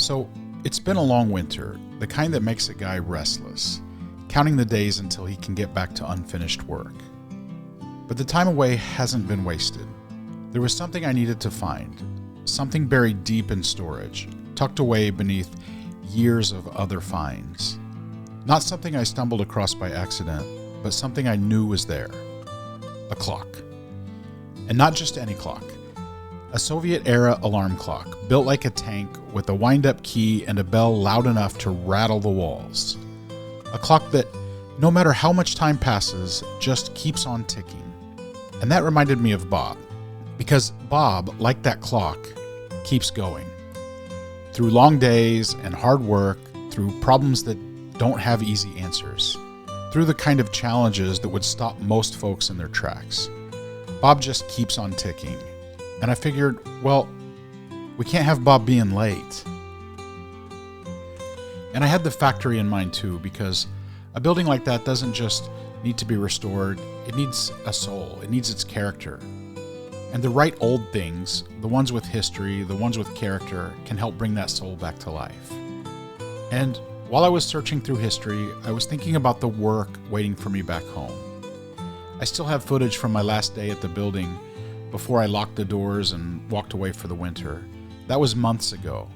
So, it's been a long winter, the kind that makes a guy restless, counting the days until he can get back to unfinished work. But the time away hasn't been wasted. There was something I needed to find, something buried deep in storage, tucked away beneath years of other finds. Not something I stumbled across by accident, but something I knew was there. A clock. And not just any clock. A Soviet-era alarm clock, built like a tank with a wind-up key and a bell loud enough to rattle the walls. A clock that, no matter how much time passes, just keeps on ticking. And that reminded me of Bob. Because Bob, like that clock, keeps going. Through long days and hard work, through problems that don't have easy answers, through the kind of challenges that would stop most folks in their tracks. Bob just keeps on ticking. And I figured, well, we can't have Bob being late. And I had the factory in mind too, because a building like that doesn't just need to be restored, it needs a soul, it needs its character. And the right old things, the ones with history, the ones with character, can help bring that soul back to life. And while I was searching through history, I was thinking about the work waiting for me back home. I still have footage from my last day at the building before I locked the doors and walked away for the winter. That was months ago.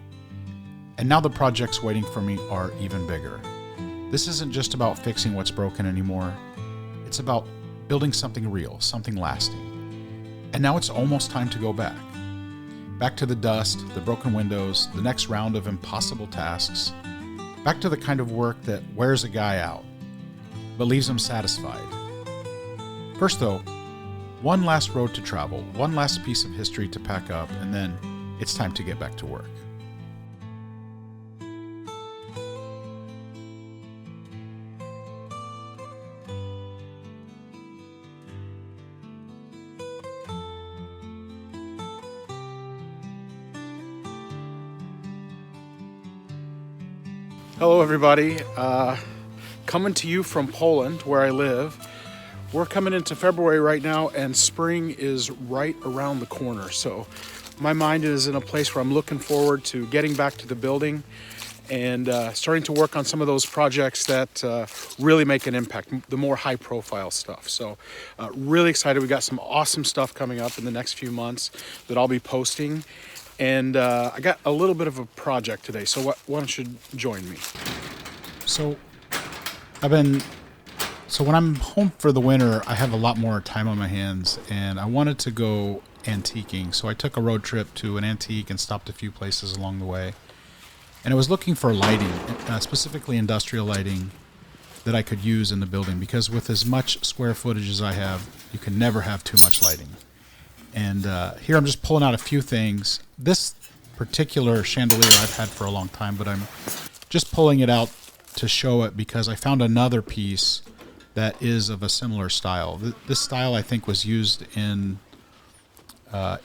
And now the projects waiting for me are even bigger. This isn't just about fixing what's broken anymore. It's about building something real, something lasting. And now it's almost time to go back. Back to the dust, the broken windows, the next round of impossible tasks. Back to the kind of work that wears a guy out, but leaves him satisfied. First though, one last road to travel, one last piece of history to pack up, and then it's time to get back to work. Hello everybody, coming to you from Poland where I live. We're coming into February right now and spring is right around the corner. So my mind is in a place where I'm looking forward to getting back to the building and starting to work on some of those projects that really make an impact, the more high profile stuff. So really excited. We got some awesome stuff coming up in the next few months that I'll be posting. And I got a little bit of a project today, so why don't you join me? So when I'm home for the winter, I have a lot more time on my hands, and I wanted to go antiquing. So I took a road trip to an antique and stopped a few places along the way. And I was looking for lighting, specifically industrial lighting, that I could use in the building, because with as much square footage as I have, you can never have too much lighting. And here I'm just pulling out a few things. This particular chandelier I've had for a long time, but I'm just pulling it out to show it because I found another piece that is of a similar style. This style, I think, was used in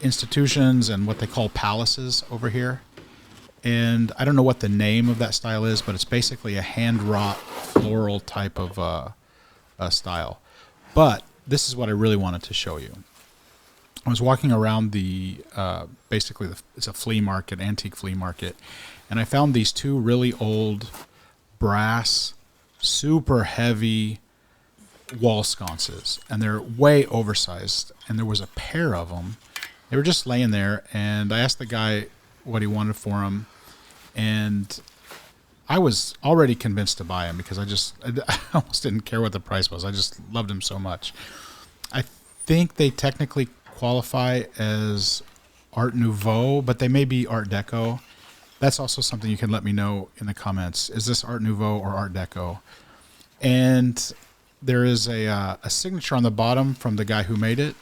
institutions and what they call palaces over here. And I don't know what the name of that style is, but it's basically a hand-wrought floral type of style. But this is what I really wanted to show you. I was walking around it's a flea market, antique flea market, and I found these two really old brass, super heavy wall sconces, and they're way oversized, and there was a pair of them. They were just laying there, and I asked the guy what he wanted for them, and I was already convinced to buy them because I almost didn't care what the price was. I just loved them so much. I think they technically qualify as Art Nouveau, but they may be Art Deco. That's also something you can let me know in the comments. Is this Art Nouveau or Art Deco? And there is a signature on the bottom from the guy who made it.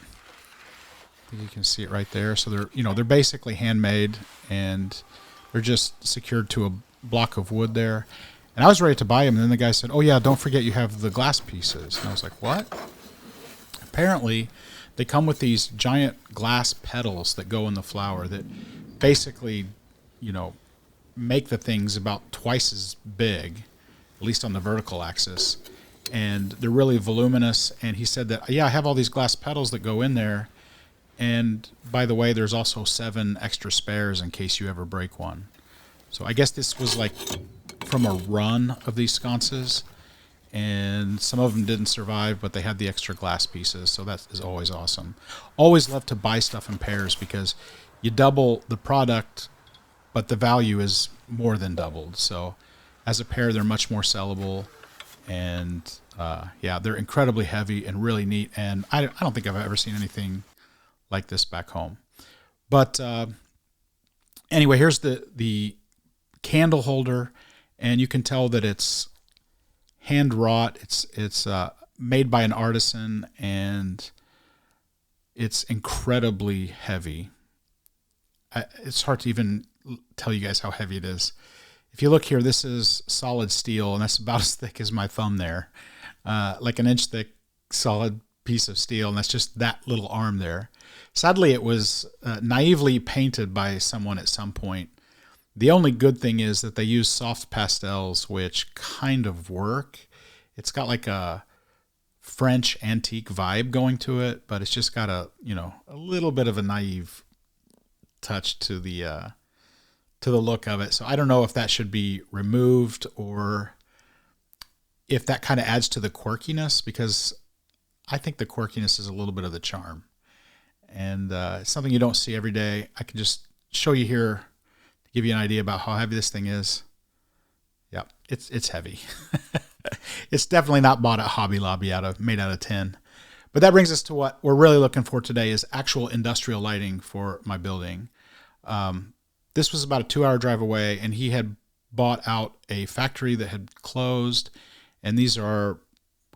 I think you can see it right there. So they're basically handmade, and they're just secured to a block of wood there. And I was ready to buy them, and then the guy said, "Oh yeah, don't forget you have the glass pieces." And I was like, "What?" Apparently, they come with these giant glass petals that go in the flower that basically, make the things about twice as big, at least on the vertical axis. And they're really voluminous. And he said that, yeah, I have all these glass petals that go in there. And by the way, there's also 7 extra spares in case you ever break one. So I guess this was like from a run of these sconces, and some of them didn't survive, but they had the extra glass pieces, so that is always awesome. Always love to buy stuff in pairs because you double the product, but the value is more than doubled. So as a pair, they're much more sellable, and yeah, they're incredibly heavy and really neat, and I don't think I've ever seen anything like this back home. But anyway, here's the candle holder, and you can tell that it's hand wrought. It's made by an artisan, and it's incredibly heavy. It's hard to even tell you guys how heavy it is. If you look here, this is solid steel, and that's about as thick as my thumb there, like an inch thick solid piece of steel, and that's just that little arm there. Sadly, it was naively painted by someone at some point. The only good thing is that they use soft pastels, which kind of work. It's got like a French antique vibe going to it, but it's just got a little bit of a naive touch to the look of it. So I don't know if that should be removed or if that kind of adds to the quirkiness, because I think the quirkiness is a little bit of the charm, and it's something you don't see every day. I can just show you here, give you an idea about how heavy this thing is. Yeah, it's heavy. It's definitely not bought at Hobby Lobby made out of tin. But that brings us to what we're really looking for today, is actual industrial lighting for my building. This was about a 2-hour drive away, and he had bought out a factory that had closed, and these are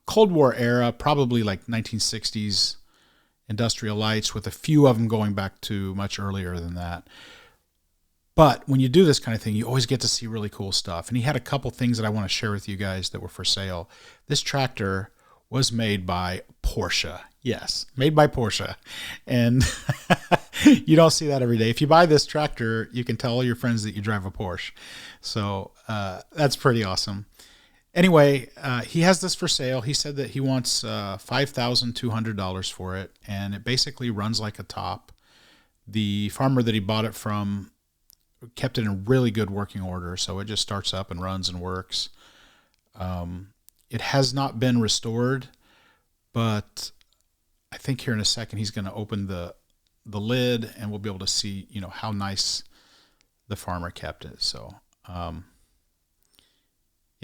Cold War era, probably like 1960s industrial lights, with a few of them going back to much earlier than that. But when you do this kind of thing, you always get to see really cool stuff. And he had a couple things that I want to share with you guys that were for sale. This tractor was made by Porsche. Yes, made by Porsche. And you don't see that every day. If you buy this tractor, you can tell all your friends that you drive a Porsche. So that's pretty awesome. Anyway, he has this for sale. He said that he wants $5,200 for it, and it basically runs like a top. The farmer that he bought it from kept it in really good working order, so it just starts up and runs and works. It has not been restored, but I think here in a second he's going to open the lid, and we'll be able to see, how nice the farmer kept it. So, yeah,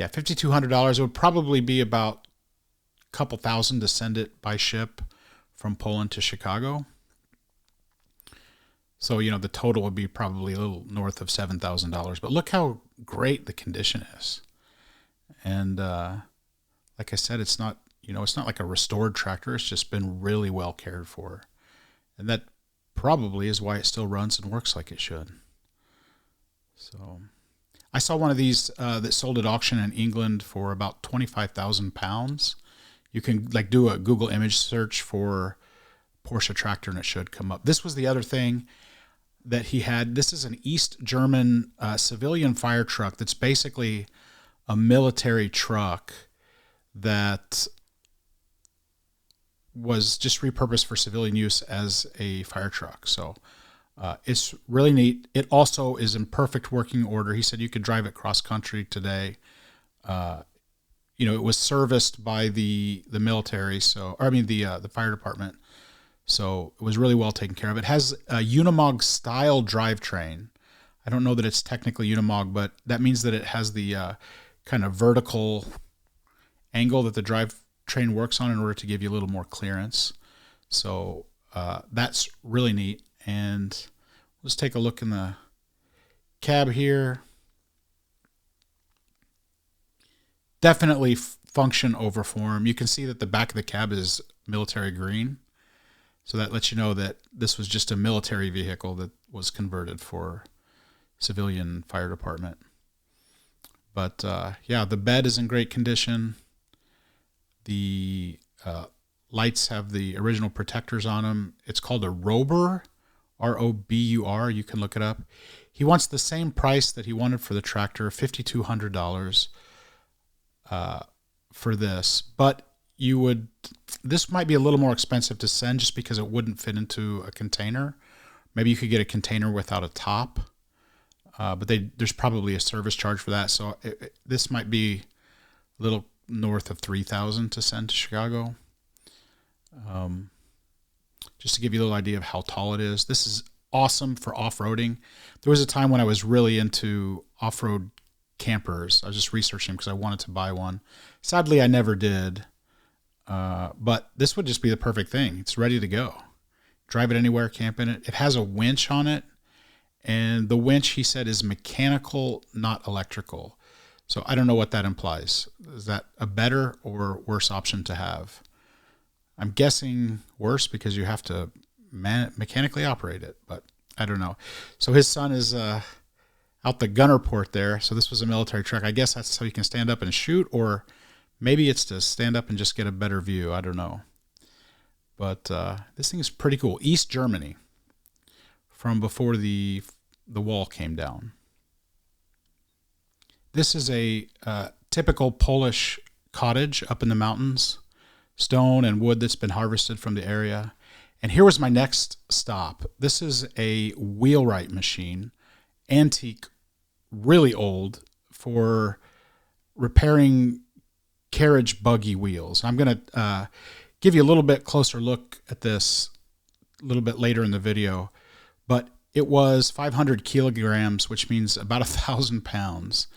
$5,200. It would probably be about a couple thousand to send it by ship from Poland to Chicago. So, the total would be probably a little north of $7,000. But look how great the condition is. And like I said, it's not like a restored tractor. It's just been really well cared for. And that probably is why it still runs and works like it should. So I saw one of these that sold at auction in England for about £25,000. You can do a Google image search for Porsche tractor, and it should come up. This was the other thing that he had. This is an East German civilian fire truck that's basically a military truck that was just repurposed for civilian use as a fire truck. So it's really neat. It also is in perfect working order. He said you could drive it cross country today. It was serviced by the military, the fire department. So it was really well taken care of. It has a Unimog style drivetrain. I don't know that it's technically Unimog, but that means that it has the kind of vertical angle that the drivetrain works on in order to give you a little more clearance. So that's really neat. And let's take a look in the cab here. Definitely function over form. You can see that the back of the cab is military green. So that lets you know that this was just a military vehicle that was converted for civilian fire department. But yeah, the bed is in great condition. The lights have the original protectors on them. It's called a Robur, R-O-B-U-R. You can look it up. He wants the same price that he wanted for the tractor, $5,200 for this. But this might be a little more expensive to send just because it wouldn't fit into a container. Maybe you could get a container without a top. but there's probably a service charge for that. So this might be a little north of 3,000 to send to Chicago. Just to give you a little idea of how tall it is. This is awesome for off-roading. There was a time when I was really into off-road campers. I was just researching because I wanted to buy one. Sadly, I never did. But this would just be the perfect thing. It's ready to go. Drive it anywhere, camp in it. It has a winch on it. And the winch, he said, is mechanical, not electrical. So I don't know what that implies. Is that a better or worse option to have? I'm guessing worse because you have to mechanically operate it, but I don't know. So his son is out the gunner port there. So this was a military truck. I guess that's so you can stand up and shoot, or maybe it's to stand up and just get a better view. I don't know. But this thing is pretty cool. East Germany, from before the wall came down. This is a typical Polish cottage up in the mountains. Stone and wood that's been harvested from the area. And here was my next stop. This is a wheelwright machine, antique, really old, for repairing carriage buggy wheels. I'm going to give you a little bit closer look at this a little bit later in the video, but it was 500 kilograms, which means about 1,000 pounds.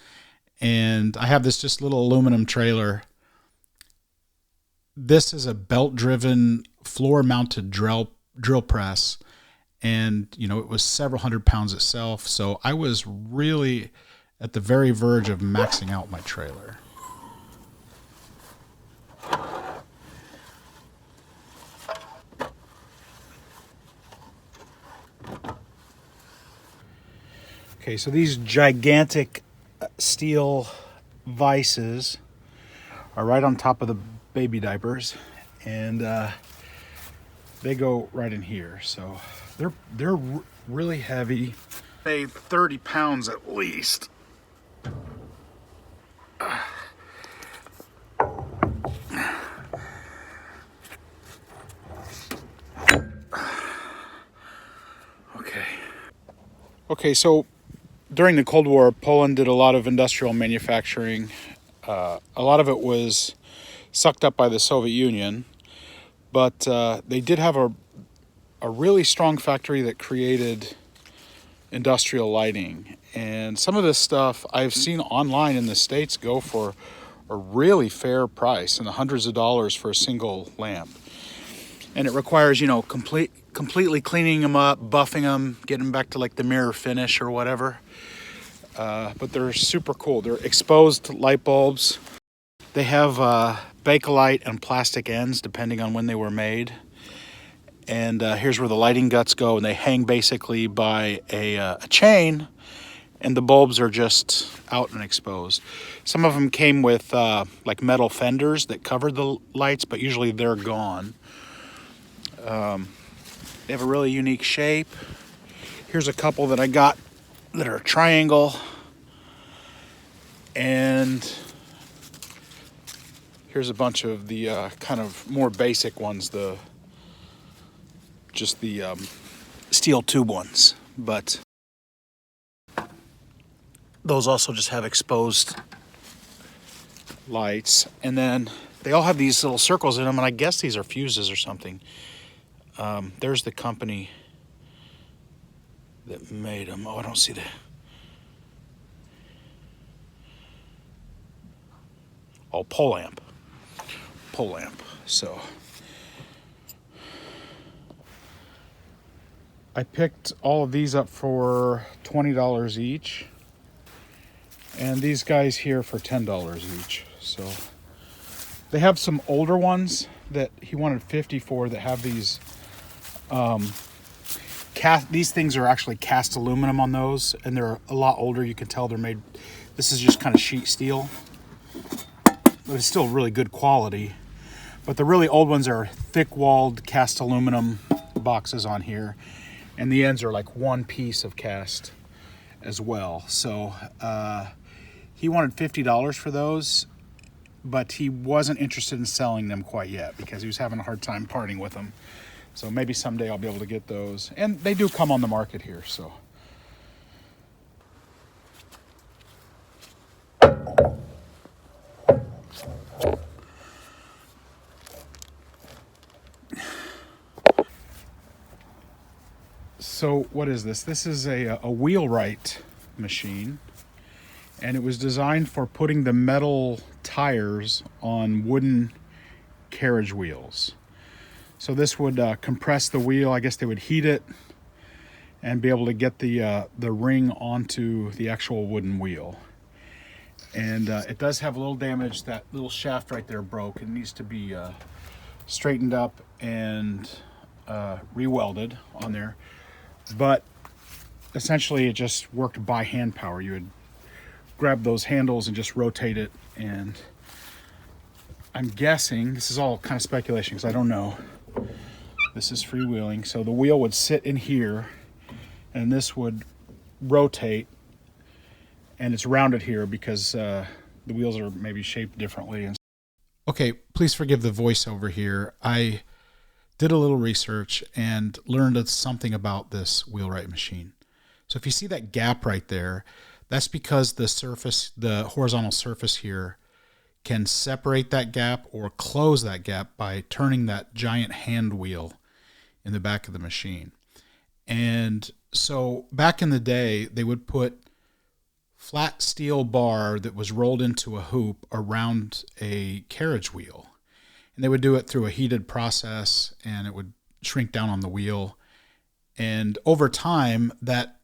And I have this just little aluminum trailer. This is a belt-driven, floor-mounted drill press, and it was several hundred pounds itself. So I was really at the very verge of maxing out my trailer. Okay, so these gigantic steel vices are right on top of the baby diapers, and they go right in here. So they're really heavy. They 30 pounds at least. Okay, so during the Cold War, Poland did a lot of industrial manufacturing. A lot of it was sucked up by the Soviet Union, but they did have a really strong factory that created industrial lighting. And some of this stuff I've seen online in the States go for a really fair price, in the hundreds of dollars for a single lamp. And it requires, completely cleaning them up, buffing them, getting them back to like the mirror finish or whatever. But they're super cool. They're exposed light bulbs. They have Bakelite and plastic ends depending on when they were made. And here's where the lighting guts go, and they hang basically by a chain, and the bulbs are just out and exposed. Some of them came with like metal fenders that covered the lights, but usually they're gone. They have a really unique shape. Here's a couple that I got that are a triangle. And here's a bunch of the kind of more basic ones, just the steel tube ones. But those also just have exposed lights. And then they all have these little circles in them, and I guess these are fuses or something. There's the company that made them. Oh, I don't see the... Oh, Polamp. So I picked all of these up for $20 each, and these guys here for $10 each. So they have some older ones that he wanted 50 for that have these these things are actually cast aluminum on those, and they're a lot older. You can tell they're made, this is just kind of sheet steel, but it's still really good quality. But the really old ones are thick-walled cast aluminum boxes on here, and the ends are like one piece of cast as well. So he wanted $50 for those, but he wasn't interested in selling them quite yet because he was having a hard time parting with them. So maybe someday I'll be able to get those. And they do come on the market here, so. So what is this? This is a wheelwright machine, and it was designed for putting the metal tires on wooden carriage wheels. So this would compress the wheel. I guess they would heat it and be able to get the ring onto the actual wooden wheel. And it does have a little damage. That little shaft right there broke. It needs to be straightened up and re-welded on there. But essentially it just worked by hand power. You would grab those handles and just rotate it, and I'm guessing, this is all kind of speculation because I don't know, this is freewheeling, so the wheel would sit in here and this would rotate, and it's rounded here because the wheels are maybe shaped differently. Okay, please forgive the voiceover here. I did a little research and learned something about this wheelwright machine. So if you see that gap right there, that's because the surface, the horizontal surface here, can separate that gap or close that gap by turning that giant hand wheel in the back of the machine. And so back in the day, they would put flat steel bar that was rolled into a hoop around a carriage wheel. And they would do it through a heated process, and it would shrink down on the wheel. And over time, that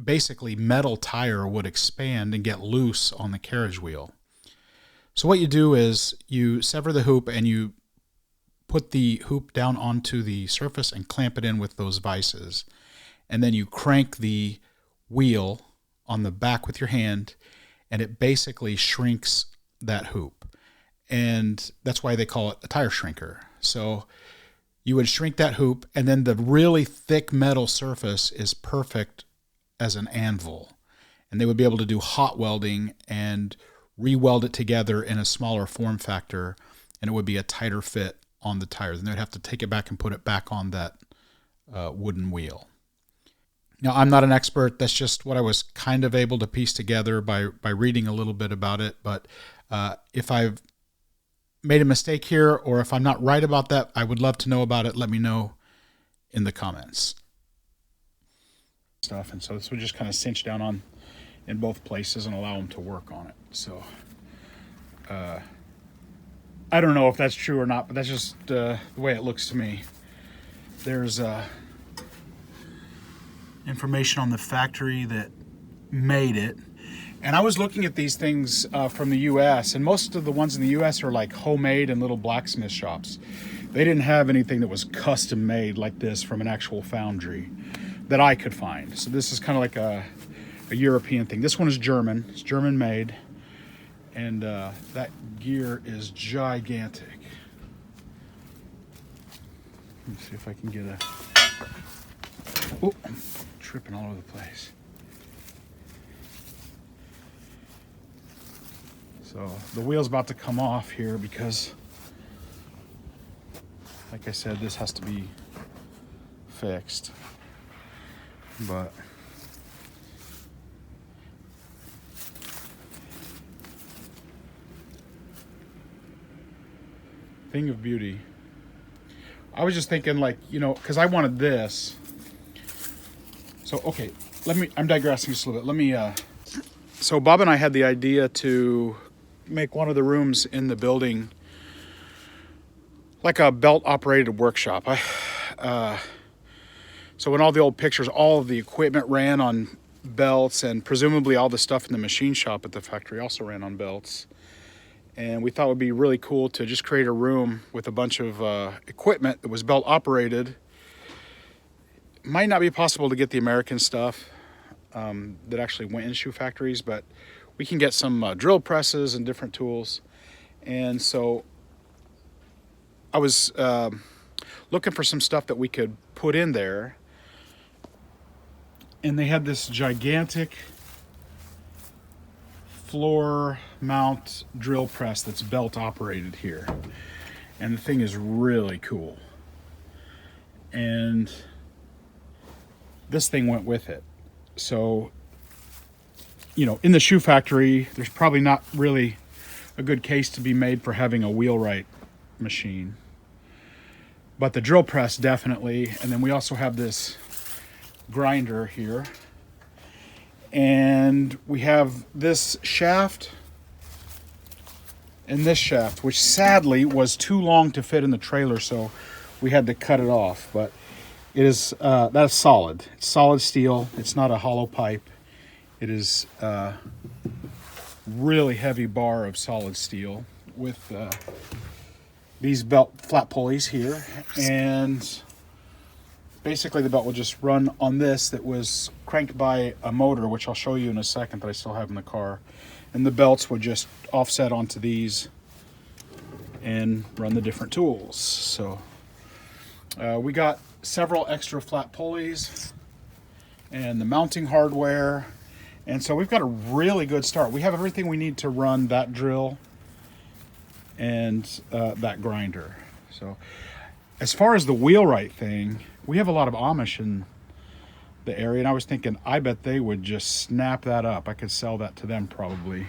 basically metal tire would expand and get loose on the carriage wheel. So what you do is you sever the hoop and you put the hoop down onto the surface and clamp it in with those vices. And then you crank the wheel on the back with your hand, and it basically shrinks that hoop. And that's why they call it a tire shrinker. So you would shrink that hoop, and then the really thick metal surface is perfect as an anvil. And they would be able to do hot welding and re-weld it together in a smaller form factor, and it would be a tighter fit on the tires. And they'd have to take it back and put it back on that wooden wheel. Now, I'm not an expert. That's just what I was kind of able to piece together by reading a little bit about it. But if I've made a mistake here, or if I'm not right about that, I would love to know about it. Let me know in the comments. And so this would just kind of cinch down on in both places and allow them to work on it. So I don't know if that's true or not, but that's just the way it looks to me. There's information on the factory that made it. And I was looking at these things from the US, and most of the ones in the US are like homemade in little blacksmith shops. They didn't have anything that was custom made like this from an actual foundry that I could find. So this is kind of like a European thing. This one is German. It's German made. And that gear is gigantic. Let me see if I can get a... Oh, I'm tripping all over the place. So the wheel's about to come off here because, like I said, this has to be fixed. But thing of beauty. I was just thinking, like, you know, because I wanted this. So, okay, I'm digressing just a little bit. Let me, so Bob and I had the idea to make one of the rooms in the building like a belt-operated workshop. So in all the old pictures, all of the equipment ran on belts, and presumably all the stuff in the machine shop at the factory also ran on belts. And we thought it would be really cool to just create a room with a bunch of equipment that was belt operated. Might not be possible to get the American stuff that actually went in shoe factories, but we can get some drill presses and different tools. And so I was looking for some stuff that we could put in there. And they had this gigantic floor mount drill press that's belt operated here. And the thing is really cool. And this thing went with it. So, you know, in the shoe factory, there's probably not really a good case to be made for having a wheelwright machine. But the drill press, definitely. And then we also have this grinder here. And we have this shaft and this shaft, which sadly was too long to fit in the trailer, so we had to cut it off. But it is that's solid. It's solid steel. It's not a hollow pipe. It is really heavy bar of solid steel with these belt flat pulleys here, and basically the belt will just run on this that was cranked by a motor, which I'll show you in a second, that I still have in the car. And the belts would just offset onto these and run the different tools. So we got several extra flat pulleys and the mounting hardware. And so we've got a really good start. We have everything we need to run that drill and that grinder. So as far as the wheelwright thing, we have a lot of Amish in the area, and I was thinking, I bet they would just snap that up. I could sell that to them probably.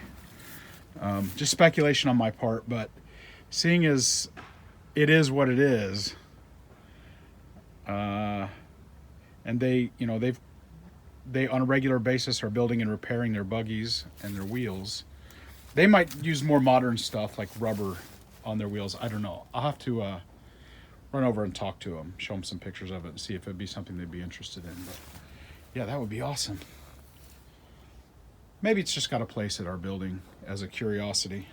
Just speculation on my part, but seeing as it is what it is, and they on a regular basis are building and repairing their buggies and their wheels. They might use more modern stuff like rubber on their wheels. I don't know. I'll have to run over and talk to them, show them some pictures of it, and see if it'd be something they'd be interested in. But yeah, that would be awesome. Maybe it's just got a place at our building as a curiosity.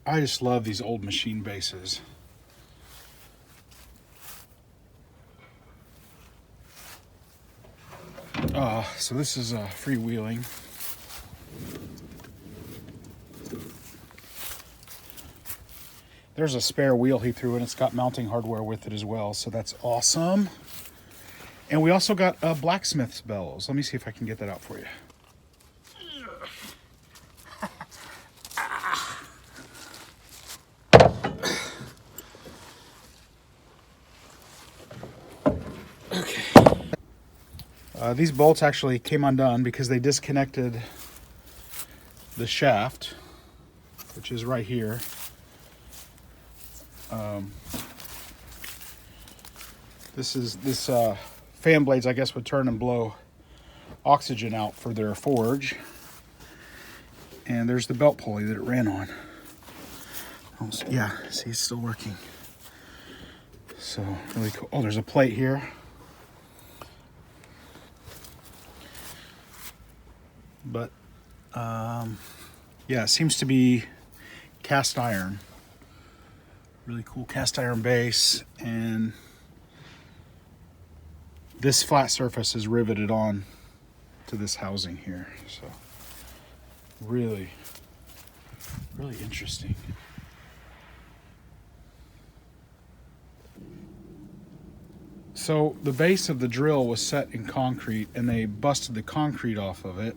I just love these old machine bases. So this is freewheeling. There's a spare wheel he threw in. It's got mounting hardware with it as well, so that's awesome. And we also got blacksmith's bellows. Let me see if I can get that out for you. Okay. These bolts actually came undone because they disconnected the shaft, which is right here. This fan blades, I guess, would turn and blow oxygen out for their forge. And there's the belt pulley that it ran on. Oh, yeah, see, it's still working. So really cool. Oh, there's a plate here. But yeah, it seems to be cast iron. Really cool cast iron base, and this flat surface is riveted on to this housing here. So really, really interesting. So the base of the drill was set in concrete, and they busted the concrete off of it.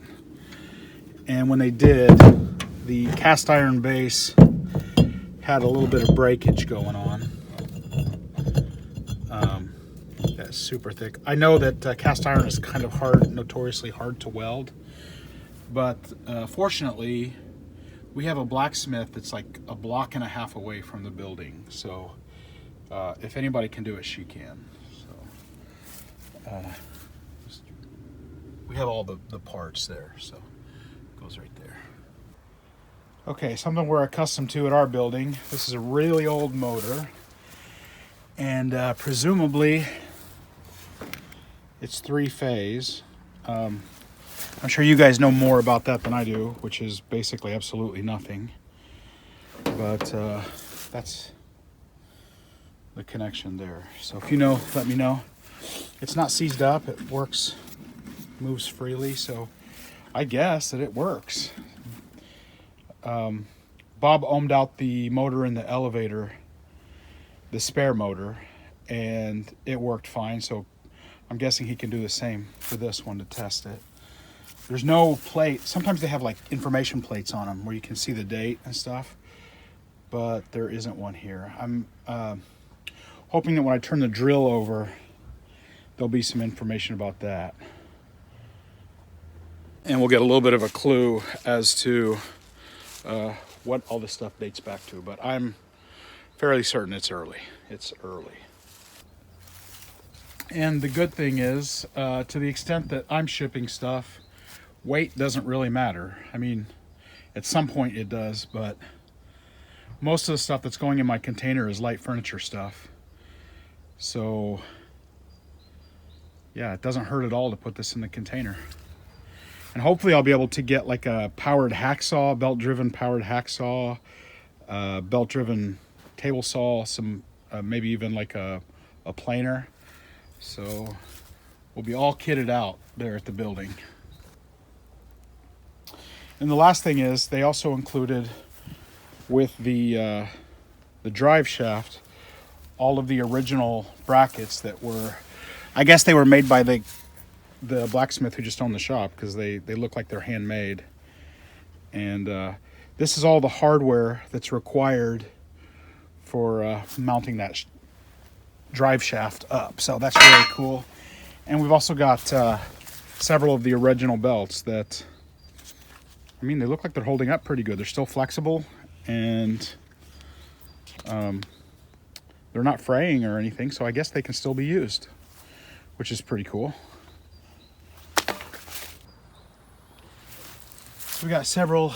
And when they did, the cast iron base had a little bit of breakage going on. That's super thick. I know that cast iron is kind of hard, notoriously hard to weld, but fortunately, we have a blacksmith that's like a block and a half away from the building. So if anybody can do it, she can. So we have all the parts there, so it goes right there. Okay, something we're accustomed to at our building. This is a really old motor, and presumably it's three-phase. I'm sure you guys know more about that than I do, which is basically absolutely nothing. But that's the connection there. So if you know, let me know. It's not seized up. It works, moves freely. So I guess that it works. Bob ohmed out the motor in the elevator, the spare motor, and it worked fine. So I'm guessing he can do the same for this one to test it. There's no plate. Sometimes they have like information plates on them where you can see the date and stuff, but there isn't one here. I'm hoping that when I turn the drill over, there'll be some information about that. And we'll get a little bit of a clue as to what all this stuff dates back to. But I'm fairly certain it's early. It's early. And the good thing is, to the extent that I'm shipping stuff, weight doesn't really matter. I mean, at some point it does, but most of the stuff that's going in my container is light furniture stuff. So, yeah, it doesn't hurt at all to put this in the container. And hopefully I'll be able to get like a powered hacksaw, belt-driven powered hacksaw, belt-driven table saw, some maybe even like a planer. So we'll be all kitted out there at the building. And the last thing is they also included with the drive shaft all of the original brackets that were, I guess they were made by the blacksmith who just owned the shop, because they look like they're handmade. And this is all the hardware that's required for mounting that drive shaft up. So that's really cool. And we've also got several of the original belts that, I mean, they look like they're holding up pretty good. They're still flexible, and they're not fraying or anything, so I guess they can still be used, which is pretty cool. We got several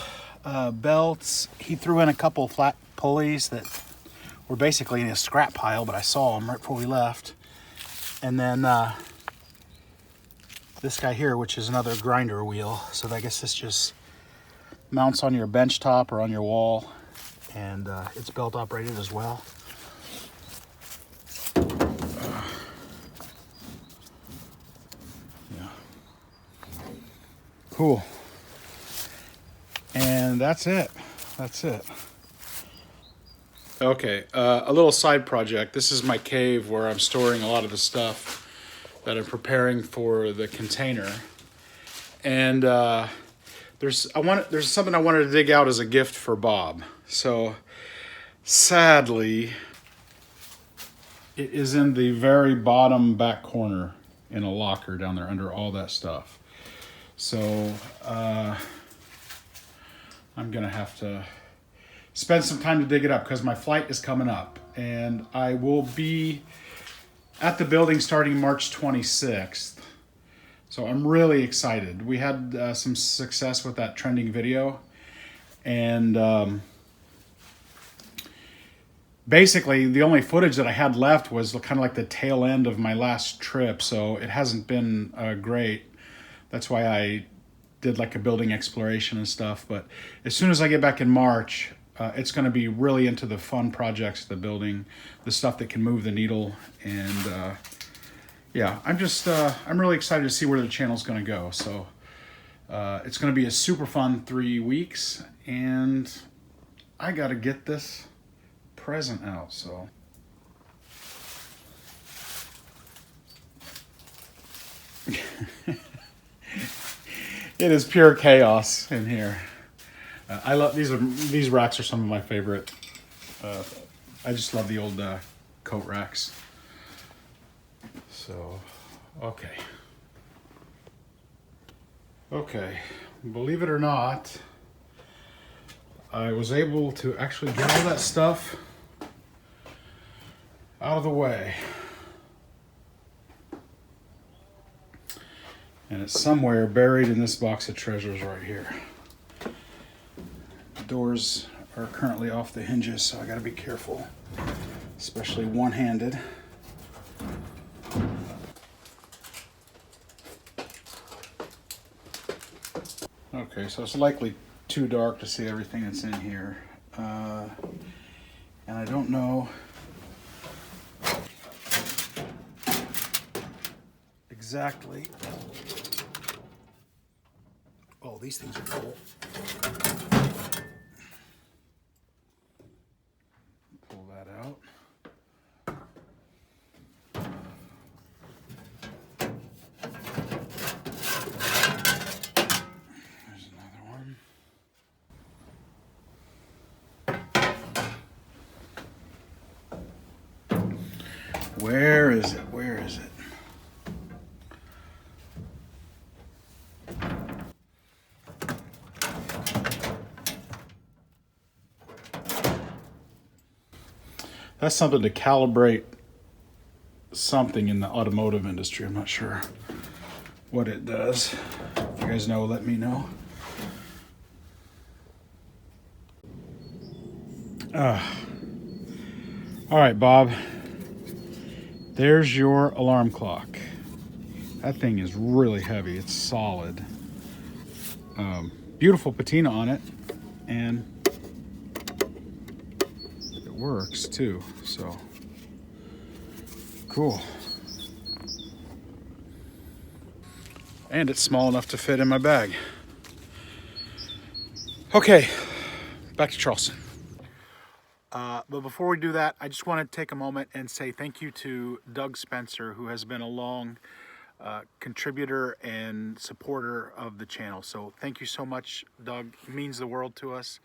belts. He threw in a couple flat pulleys that were basically in a scrap pile, but I saw them right before we left. And then this guy here, which is another grinder wheel. So I guess this just mounts on your bench top or on your wall, and it's belt operated as well. Yeah. Cool. And that's it. That's it. Okay, a little side project. This is my cave where I'm storing a lot of the stuff that I'm preparing for the container. And there's something I wanted to dig out as a gift for Bob. So sadly, it is in the very bottom back corner in a locker down there under all that stuff. So I'm gonna have to spend some time to dig it up because my flight is coming up, and I will be at the building starting March 26th. So I'm really excited. We had some success with that trending video, and basically the only footage that I had left was kind of like the tail end of my last trip, so it hasn't been great. That's why I did like a building exploration and stuff. But as soon as I get back in March, it's going to be really into the fun projects of the building, the stuff that can move the needle. And yeah, I'm really excited to see where the channel's going to go. So it's going to be a super fun 3 weeks, and I got to get this present out. So it is pure chaos in here. I love these racks are some of my favorite. I just love the old coat racks. So, okay. Believe it or not, I was able to actually get all that stuff out of the way. And it's somewhere buried in this box of treasures right here. The doors are currently off the hinges, so I gotta be careful, especially one-handed. Okay, so it's likely too dark to see everything that's in here. And I don't know exactly. Oh, these things are cool. Pull that out. There's another one. Where is it? Where is it? That's something to calibrate something in the automotive industry. I'm not sure what it does. If you guys know, let me know. All right, Bob. There's your alarm clock. That thing is really heavy. It's solid. Beautiful patina on it, and it works too. So cool. And it's small enough to fit in my bag. Okay, back to Charleston. But before we do that, I just want to take a moment and say thank you to Doug Spencer, who has been a long contributor and supporter of the channel. So thank you so much, Doug. It means the world to us.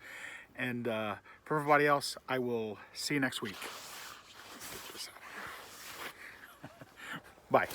And for everybody else, I will see you next week. Bye.